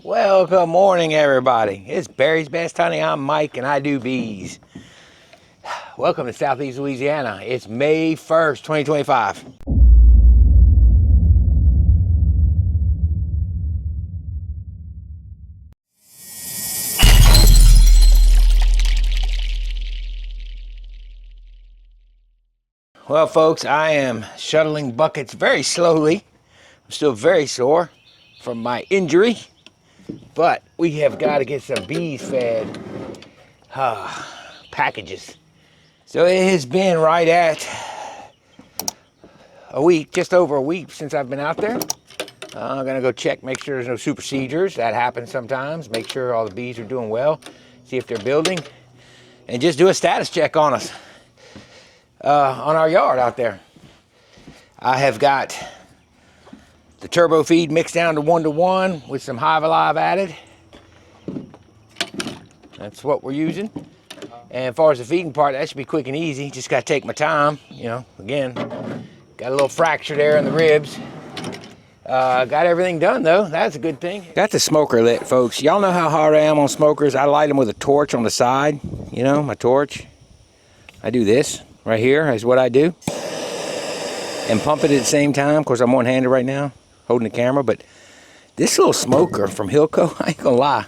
Well, good morning, everybody. It's Barry's Best Honey. I'm Mike, and I do bees. Welcome to Southeast Louisiana. It's May 1st, 2025. Well, folks, I am shuttling buckets very slowly. I'm still very sore from my injury, but we have got to get some bees fed. Packages. So it has been right at a week, just over a week since I've been out there. I'm gonna go check, make sure there's no supersedures. That happens sometimes. Make sure all the bees are doing well, see if they're building, and just do a status check on us, on our yard out there. I have got the turbo feed mixed down to 1:1 with some Hive added. That's what we're using. And as far as the feeding part, that should be quick and easy. Just gotta take my time, again, got a little fracture there in the ribs. Got everything done though, that's a good thing. Got the smoker lit, folks. Y'all know how hard I am on smokers. I light them with a torch on the side, my torch. I do this right here is what I do. And pump it at the same time. Of course, I'm one-handed right now, holding the camera, but this little smoker from Hilco, I ain't gonna lie,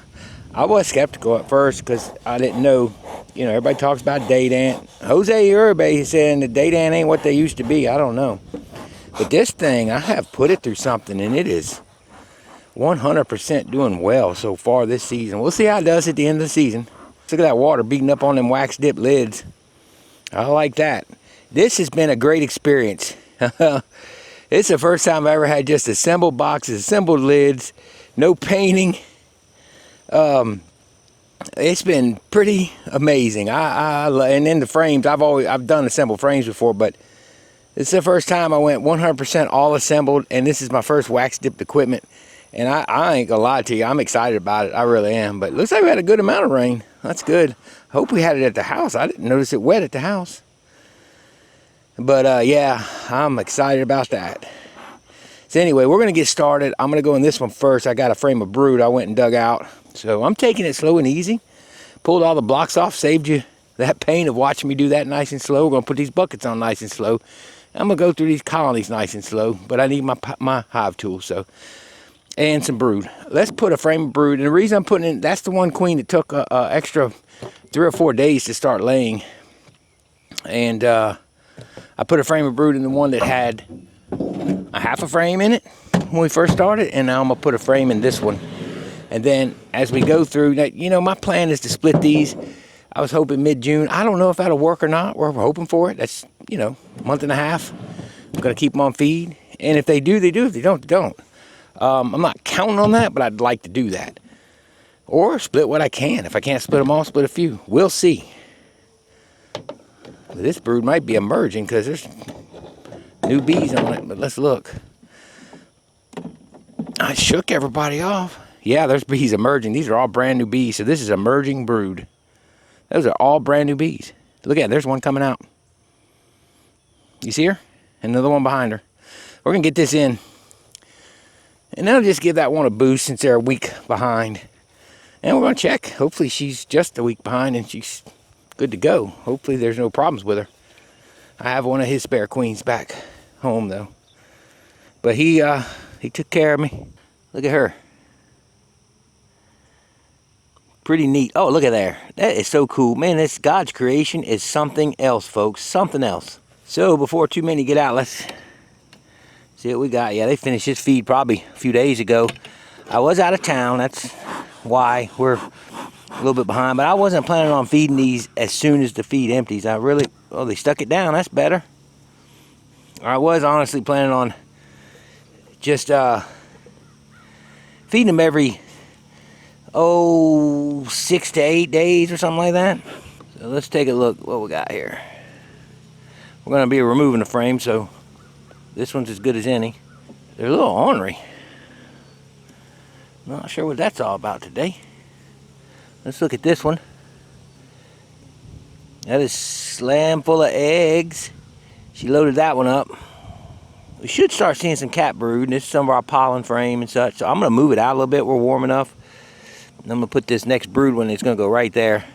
I was skeptical at first because I didn't know, everybody talks about date ant. Jose Uribe saying the date ant ain't what they used to be. I don't know. But this thing, I have put it through something, and it is 100% doing well so far this season. We'll see how it does at the end of the season. Look at that water beating up on them wax dip lids. I like that. This has been a great experience. It's the first time I ever had just assembled boxes, assembled lids, no painting. It's been pretty amazing. And in the frames, I've done assembled frames before, but it's the first time I went 100% all assembled, and this is my first wax dipped equipment. And I ain't gonna lie to you, I'm excited about it. I really am. But it looks like we had a good amount of rain. That's good. I hope we had it at the house. I didn't notice it wet at the house. But yeah, I'm excited about that. So anyway, we're gonna get started. I'm gonna go in this one first. I got a frame of brood I went and dug out. So I'm taking it slow and easy. Pulled all the blocks off, saved you that pain of watching me do that nice and slow. We're gonna put these buckets on nice and slow. I'm gonna go through these colonies nice and slow, but I need my hive tool, and some brood. Let's put a frame of brood. And the reason I'm putting in, that's the one queen that took extra 3 or 4 days to start laying. And I put a frame of brood in the one that had a half a frame in it when we first started, and now I'm gonna put a frame in this one. And then as we go through, my plan is to split these. I was hoping mid-June. I don't know if that'll work or not. We're hoping for it. That's, a month and a half. I'm going to keep them on feed. And if they do, they do. If they don't, they don't. I'm not counting on that, but I'd like to do that. Or split what I can. If I can't split them all, split a few. We'll see. This brood might be emerging because there's new bees on it, but let's look. I shook everybody off. Yeah, there's bees emerging. These are all brand new bees. So this is emerging brood. Those are all brand new bees. Look at it, there's one coming out. You see her? Another one behind her. We're gonna get this in. And that'll just give that one a boost since they're a week behind. And we're gonna check. Hopefully she's just a week behind and she's good to go. Hopefully there's no problems with her. I have one of his spare queens back home though. But he took care of me. Look at her. Pretty neat. Oh, look at there. That is so cool. Man, this God's creation is something else, folks. Something else. So before too many get out, let's see what we got. Yeah, they finished this feed probably a few days ago. I was out of town. That's why we're a little bit behind. But I wasn't planning on feeding these as soon as the feed empties. They stuck it down. That's better. I was honestly planning on just feeding them every 6 to 8 days or something like that. So let's take a look what we got here. We're going to be removing the frame, so this one's as good as any. They're a little ornery. Not sure what that's all about today. Let's look at this one. That is slam full of eggs. She loaded that one up. We should start seeing some cat brood. And this is some of our pollen frame and such. So I'm going to move it out a little bit. We're warm enough. And I'm going to put this next brood one. It's going to go right there.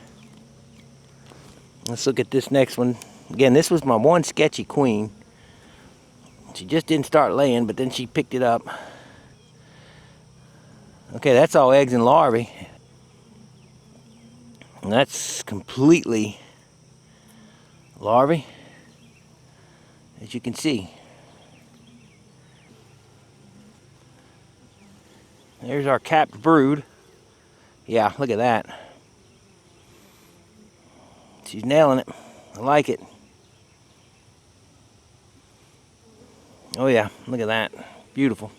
Let's look at this next one. Again, this was my one sketchy queen. She just didn't start laying, but then she picked it up. Okay, that's all eggs and larvae. And that's completely larvae, as you can see. There's our capped brood. Yeah, look at that. She's nailing it. I like it. Oh yeah, look at that. Beautiful.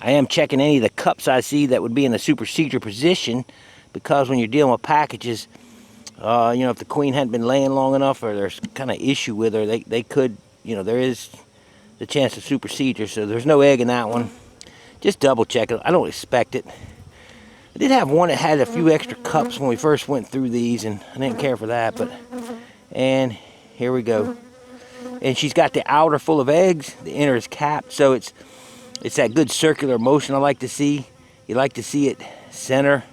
I am checking any of the cups I see that would be in a supersedure position, because when you're dealing with packages, you know, if the queen hadn't been laying long enough, or there's kind of issue with her, they could, you know, there is the chance of supersedure. So there's no egg in that one. Just double check it. I don't expect it. I did have one that had a few extra cups when we first went through these, and I didn't care for that. But, and here we go. And she's got the outer full of eggs. The inner is capped, so it's that good circular motion I like to see. You like to see it center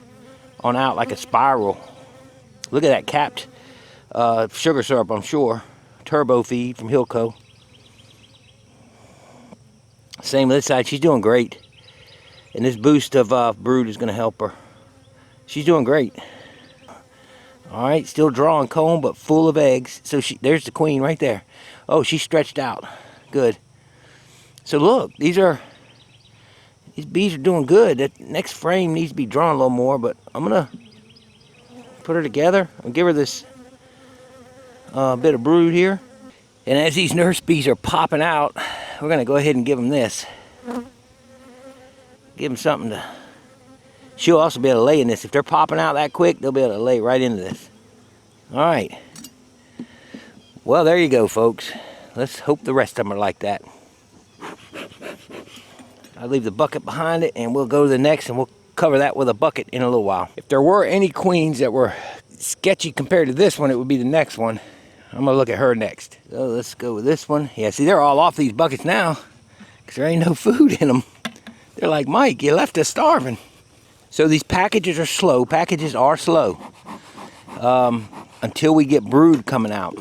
on out like a spiral. Look at that capped sugar syrup, I'm sure. Turbo feed from Hilco. Same with this side. She's doing great. And this boost of brood is going to help her. She's doing great. All right, still drawing comb, but full of eggs. So there's the queen right there. Oh, she's stretched out. Good. So look, these bees are doing good. That next frame needs to be drawn a little more, but I'm gonna put her together and give her this bit of brood here. And as these nurse bees are popping out, we're gonna go ahead and give them this. Give them something to. She'll also be able to lay in this. If they're popping out that quick, they'll be able to lay right into this. All right. Well, there you go, folks. Let's hope the rest of them are like that. I'll leave the bucket behind it, and we'll go to the next, and we'll cover that with a bucket in a little while. If there were any queens that were sketchy compared to this one, it would be the next one. I'm gonna look at her next. So let's go with this one. Yeah, see, they're all off these buckets now, because there ain't no food in them. They're like, Mike, you left us starving. So these packages are slow. Packages are slow until we get brood coming out.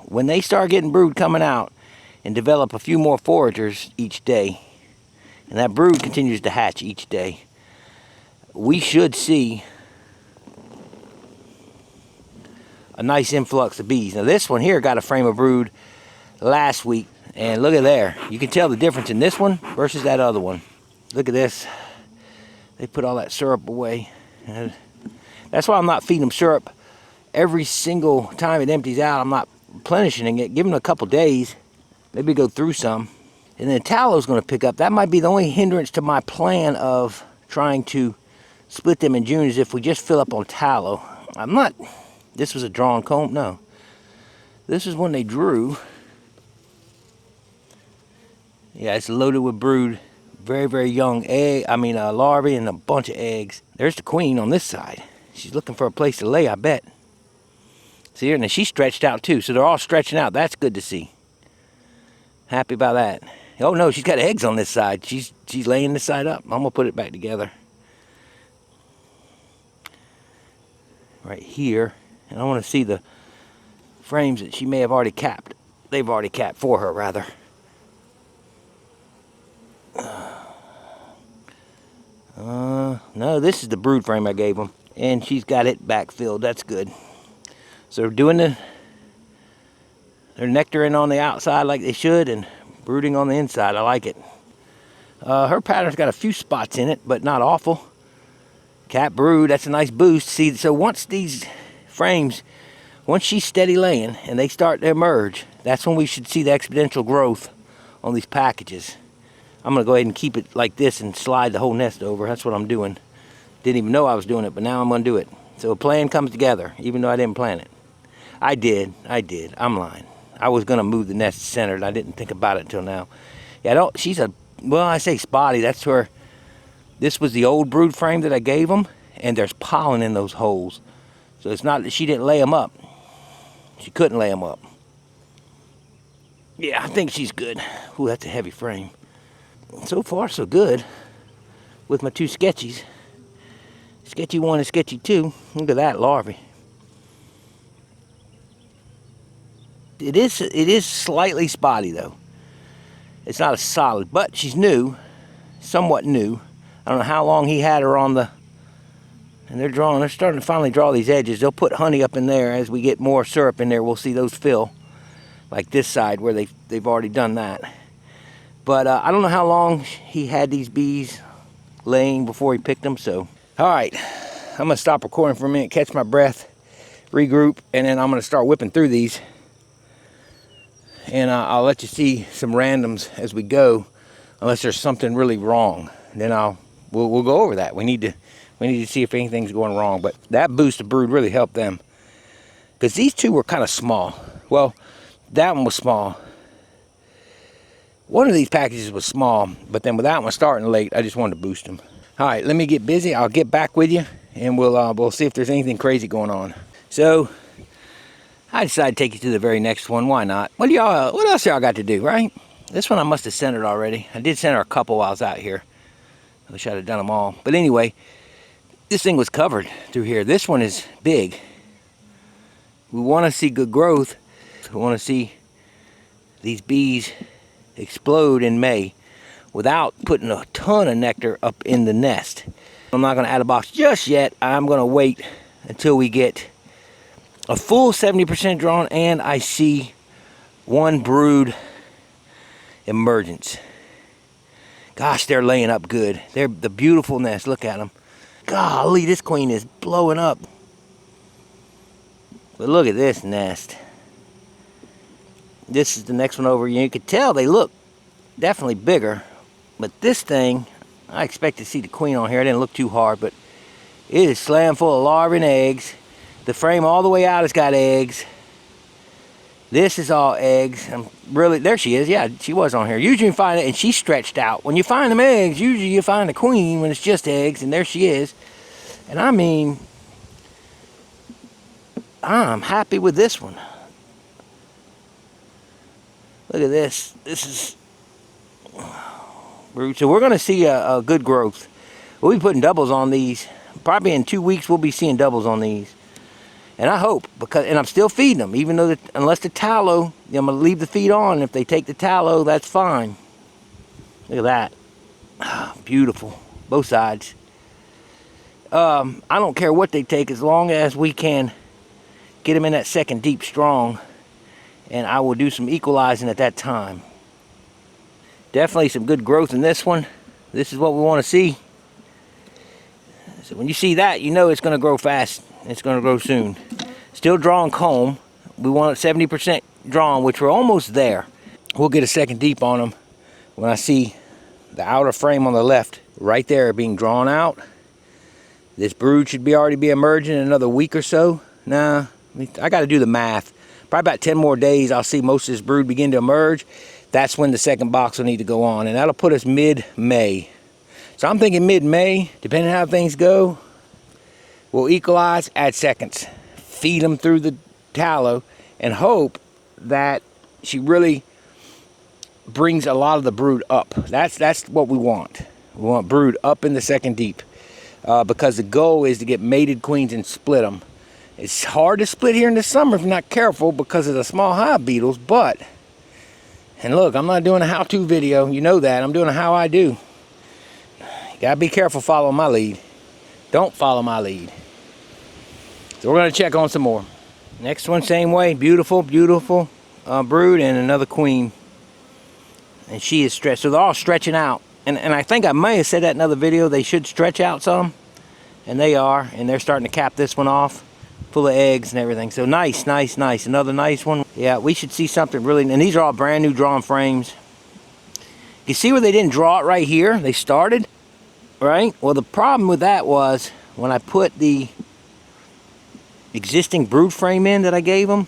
When they start getting brood coming out and develop a few more foragers each day, and that brood continues to hatch each day, we should see a nice influx of bees. Now this one here got a frame of brood last week, and look at there. You can tell the difference in this one versus that other one. Look at this. They put all that syrup away. And that's why I'm not feeding them syrup every single time it empties out. I'm not replenishing it. Give them a couple days. Maybe go through some. And then tallow's going to pick up. That might be the only hindrance to my plan of trying to split them in June, is if we just fill up on tallow. I'm not... This was a drawn comb? No. This is when they drew. Yeah, it's loaded with brood. Very, very young larvae and a bunch of eggs. There's the queen on this side. She's looking for a place to lay, I bet. See her? And she's stretched out too. So they're all stretching out. That's good to see. Happy about that. Oh no, she's got eggs on this side. She's laying this side up. I'm gonna put it back together. Right here. And I want to see the frames that she may have already capped. They've already capped for her, rather. No, this is the brood frame I gave them. And she's got it backfilled. That's good. So they're doing their nectaring on the outside like they should, and brooding on the inside. I like it. Her pattern's got a few spots in it, but not awful. Cap brood, that's a nice boost. See, so once these frames, once she's steady laying and they start to emerge, that's when we should see the exponential growth on these packages. I'm going to go ahead and keep it like this and slide the whole nest over. That's what I'm doing. Didn't even know I was doing it, but now I'm going to do it. So a plan comes together, even though I didn't plan it. I did. I'm lying. I was going to move the nest centered. I didn't think about it until now. Yeah, she's I say spotty. That's her. This was the old brood frame that I gave them, and there's pollen in those holes. So it's not that she didn't lay them up. She couldn't lay them up. Yeah, I think she's good. Ooh, that's a heavy frame. So far, so good with my two sketchies. Sketchy 1 and sketchy 2. Look at that larvae. It is slightly spotty though. It's not a solid, but she's new, somewhat new. I don't know how long he had her on the, and they're starting to finally draw these edges. They'll put honey up in there. As we get more syrup in there, we'll see those fill, like this side where they've already done that. But I don't know how long he had these bees laying before he picked them. So, all right, I'm gonna stop recording for a minute, catch my breath, regroup, and then I'm gonna start whipping through these. And I'll let you see some randoms as we go, unless there's something really wrong. Then we'll go over that. We need to see if anything's going wrong. But that boost of brood really helped them, because these two were kind of small. Well, that one was small. One of these packages was small, but then with that one starting late, I just wanted to boost them. All right, let me get busy. I'll get back with you, and we'll see if there's anything crazy going on. So I decided to take you to the very next one. Why not? What else y'all got to do, right? This one I must have centered already. I did center a couple while I was out here. I wish I'd have done them all. But anyway, this thing was covered through here. This one is big. We want to see good growth. We want to see these bees explode in May without putting a ton of nectar up in the nest. I'm not going to add a box just yet. I'm going to wait until we get a full 70% drawn and I see one brood emergence. Gosh, they're laying up good. They're the beautiful nest. Look at them. Golly, this queen is blowing up. But look at this nest. This is the next one over. You can tell they look definitely bigger. But this thing, I expect to see the queen on here. I didn't look too hard, but it is slam full of larvae and eggs. The frame all the way out has got eggs. This is all eggs. There she is. Yeah, she was on here. Usually you find it, and she's stretched out. When you find them eggs, usually you find the queen when it's just eggs, and there she is. And I mean, I'm happy with this one. Look at this. This is brood. So we're going to see a good growth. We'll be putting doubles on these. Probably in 2 weeks, we'll be seeing doubles on these. And I hope, and I'm still feeding them, even though unless the tallow, I'm going to leave the feed on. If they take the tallow, that's fine. Look at that. Beautiful. Both sides. I don't care what they take as long as we can get them in that second deep strong. And I will do some equalizing at that time. Definitely some good growth in this one. This is what we want to see. So when you see that, you know it's going to grow fast. It's going to grow soon. Still drawing comb. We want it 70% drawn, which we're almost there. We'll get a second deep on them when I see the outer frame on the left right there being drawn out. This brood should already be emerging in another week or so. Nah, I got to do the math. Probably about 10 more days, I'll see most of this brood begin to emerge. That's when the second box will need to go on, and that'll put us mid-May. So I'm thinking mid-May, depending on how things go, we'll equalize, add seconds, feed them through the tallow, and hope that she really brings a lot of the brood up. That's what we want. We want brood up in the second deep, because the goal is to get mated queens and split them. It's hard to split here in the summer if you're not careful because of the small hive beetles, but, and look, I'm not doing a how-to video. You know that. I'm doing a how I do. You gotta be careful following my lead. Don't follow my lead. So we're gonna check on some more. Next one, same way. Beautiful, beautiful brood and another queen. And she is stretched. So they're all stretching out. And I think I may have said that in another video. They should stretch out some. And they are. And they're starting to cap this one off. Full of eggs and everything. So nice, nice, nice. Another nice one. Yeah, we should see something really. And these are all brand new drawn frames. You see where they didn't draw it right here? They started. Right? Well, the problem with that was when I put the existing brood frame in that I gave them,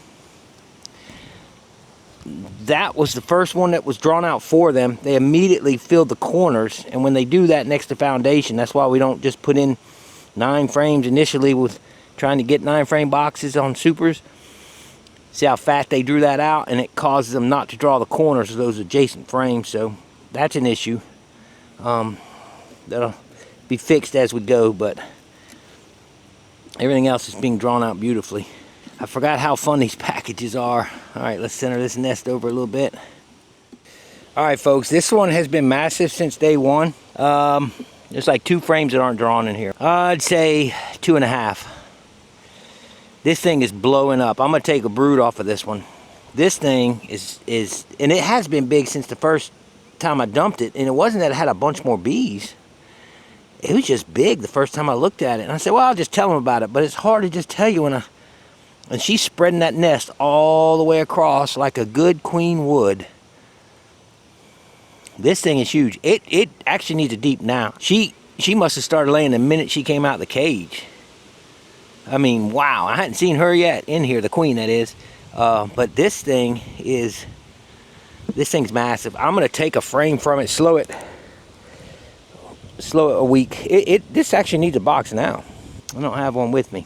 that was the first one that was drawn out for them. They immediately filled the corners, and when they do that next to foundation, that's why we don't just put in 9 frames initially with trying to get 9 frame boxes on supers. See how fat they drew that out, and it causes them not to draw the corners of those adjacent frames. So that's an issue. That'll be fixed as we go, but everything else is being drawn out beautifully. I forgot how fun these packages are. All right, let's center this nest over a little bit. All right, folks, this one has been massive since day one. There's like 2 frames that aren't drawn in here. I'd say 2.5. This thing is blowing up. I'm gonna take a brood off of this one. This thing is, and it has been big since the first time I dumped it, and it wasn't that it had a bunch more bees. It was just big the first time I looked at it. And I said, well, I'll just tell them about it. But it's hard to just tell you when and she's spreading that nest all the way across like a good queen would. This thing is huge. It actually needs a deep now. She must have started laying the minute she came out of the cage. I mean, wow. I hadn't seen her yet in here, the queen that is. But this thing's massive. I'm gonna take a frame from it, slow it a week. This actually needs a box now. I don't have one with me.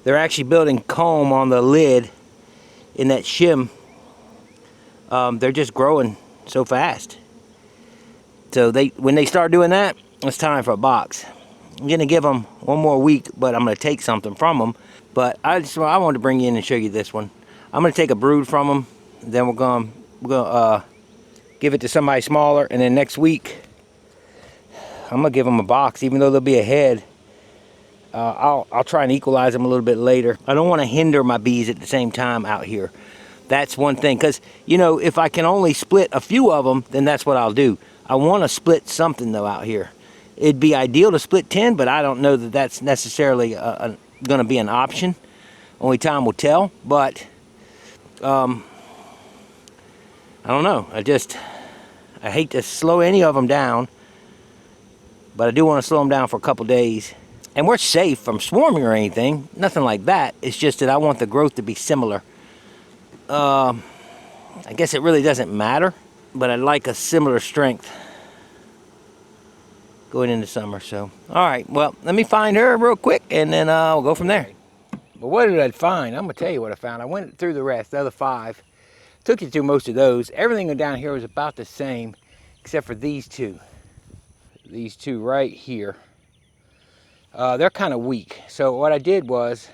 They're actually building comb on the lid in that shim. They're just growing so fast. So when they start doing that, it's time for a box. I'm gonna give them one more week, but I'm gonna take something from them. But I wanted to bring you in and show you this one. I'm gonna take a brood from them. Then we're gonna give it to somebody smaller, and then next week I'm gonna give them a box, even though they'll be ahead. I'll try and equalize them a little bit later. I don't want to hinder my bees at the same time out here. That's one thing, because you know, if I can only split a few of them, then that's what I'll do. I want to split something though out here. It'd be ideal to split 10, but I don't know that that's necessarily going to be an option. Only time will tell. But I don't know. I hate to slow any of them down, but I do want to slow them down for a couple days. And we're safe from swarming or anything, nothing like that. It's just that I want the growth to be similar. I guess it really doesn't matter, but I'd like a similar strength going into summer. So, all right, well, let me find her real quick, and then we'll go from there. But what did I find? I'm gonna tell you what I found. I went through the rest, the other 5. Took you through most of those. Everything down here was about the same, except for these 2. These 2 right here. They're kind of weak. So what I did was,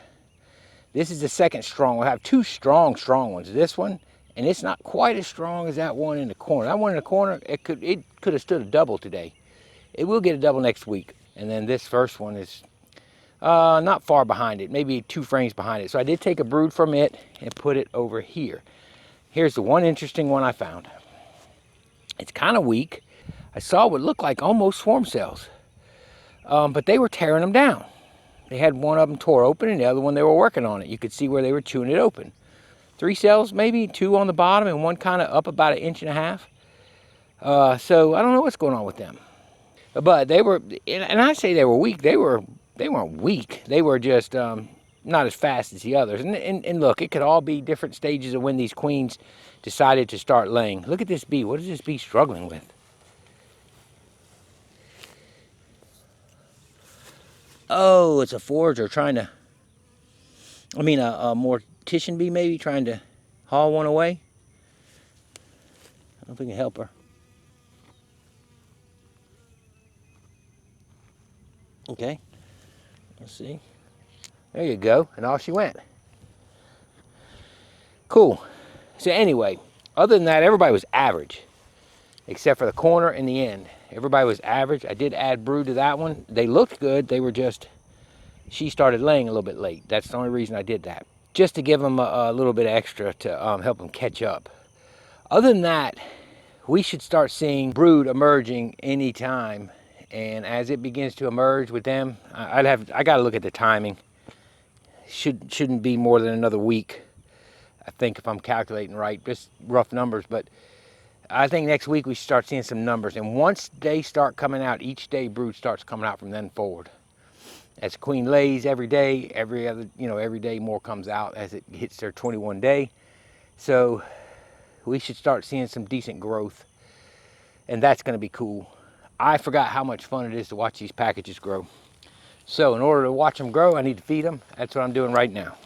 this is the second strong. We'll have 2 strong ones. This one, and it's not quite as strong as that one in the corner. That one in the corner, it could have stood a double today. It will get a double next week. And then this first one is not far behind it, maybe 2 frames behind it. So I did take a brood from it and put it over here. Here's the one interesting one I found. It's kind of weak. I saw what looked like almost swarm cells. But they were tearing them down. They had one of them tore open, and the other one they were working on it. You could see where they were chewing it open. 3 cells, maybe 2 on the bottom, and one kind of up about 1.5 inches. So I don't know what's going on with them. But they were, and I say they were weak. They weren't weak. They were just not as fast as the others. And look, it could all be different stages of when these queens decided to start laying. Look at this bee. What is this bee struggling with? Oh, it's a forager trying to, a mortician bee maybe, trying to haul one away. I don't think I can help her. Okay, let's see. There you go, and off she went. Cool. So anyway, other than that, everybody was average, except for the corner and the end. Everybody was average. I did add brood to that one. They looked good. They were just, she started laying a little bit late. That's the only reason I did that. Just to give them a little bit extra to help them catch up. Other than that, we should start seeing brood emerging anytime. And as it begins to emerge with them, I got to look at the timing. Shouldn't be more than another week, I think, if I'm calculating right. Just rough numbers, but I think next week we start seeing some numbers. And once they start coming out, each day brood starts coming out from then forward. As queen lays every day, every day more comes out as it hits their 21 day. So we should start seeing some decent growth, and that's going to be cool. I forgot how much fun it is to watch these packages grow. So in order to watch them grow, I need to feed them. That's what I'm doing right now.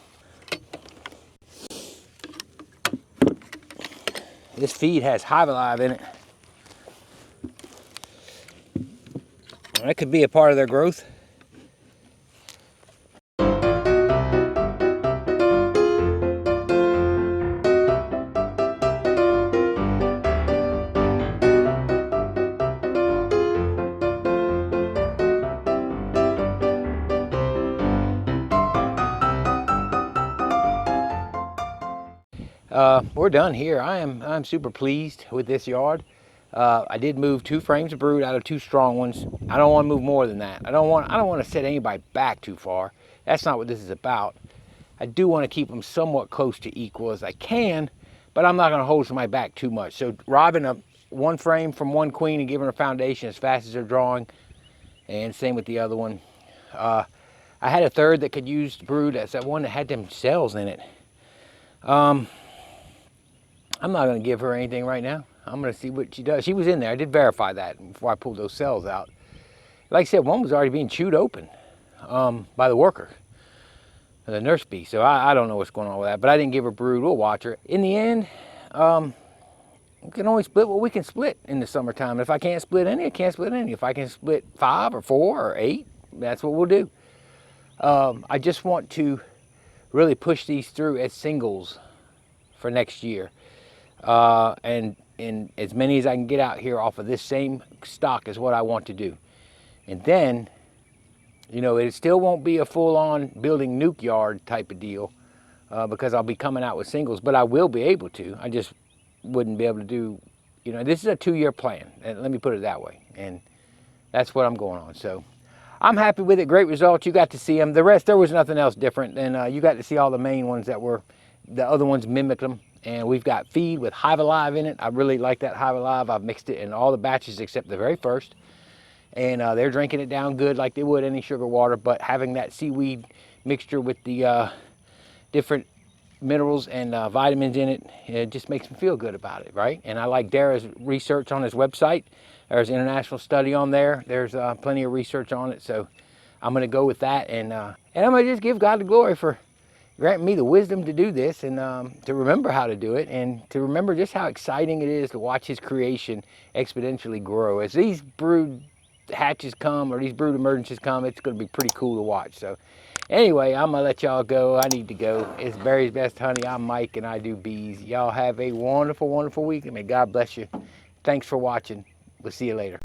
This feed has Hive in it. That could be a part of their growth. We're done here. I'm super pleased with this yard. I did move 2 frames of brood out of 2 strong ones. I don't want to move more than that. I don't want to set anybody back too far. That's not what this is about. I do want to keep them somewhat close to equal as I can, but I'm not going to hold somebody back too much. So robbing a 1 frame from 1 queen and giving her a foundation as fast as they're drawing, and same with the other one. I had a third that could use brood. That's that one that had them cells in it. I'm not going to give her anything right now. I'm going to see what she does. She was in there. I did verify that before I pulled those cells out. Like I said, one was already being chewed open by the worker, the nurse bee. So I don't know what's going on with that, but I didn't give her brood. We'll watch her. In the end, we can only split what we can split in the summertime. If I can't split any, I can't split any. If I can split 5 or 4 or 8, that's what we'll do. I just want to really push these through as singles for next year. And as many as I can get out here off of this same stock is what I want to do. And then, you know, it still won't be a full-on building nuke yard type of deal because I'll be coming out with singles, but I will be able to. I just wouldn't be able to do, you know, this is a 2-year plan, and let me put it that way. And that's what I'm going on. So I'm happy with it. Great results. You got to see them. The rest, there was nothing else different. And you got to see all the main ones that were, the other ones mimicked them. And we've got feed with Hive Alive in it. I really like that Hive Alive. I've mixed it in all the batches except the very first. And they're drinking it down good like they would any sugar water, but having that seaweed mixture with the different minerals and vitamins in it, it just makes me feel good about it, right? And I like Dara's research on his website. There's an international study on there. There's plenty of research on it. So I'm going to go with that. And I'm going to just give God the glory for granting me the wisdom to do this and to remember how to do it and to remember just how exciting it is to watch his creation exponentially grow. As these brood hatches come or these brood emergencies come, it's going to be pretty cool to watch. So anyway, I'm going to let y'all go. I need to go. It's Barry's Best Honey. I'm Mike and I do bees. Y'all have a wonderful, wonderful week and may God bless you. Thanks for watching. We'll see you later.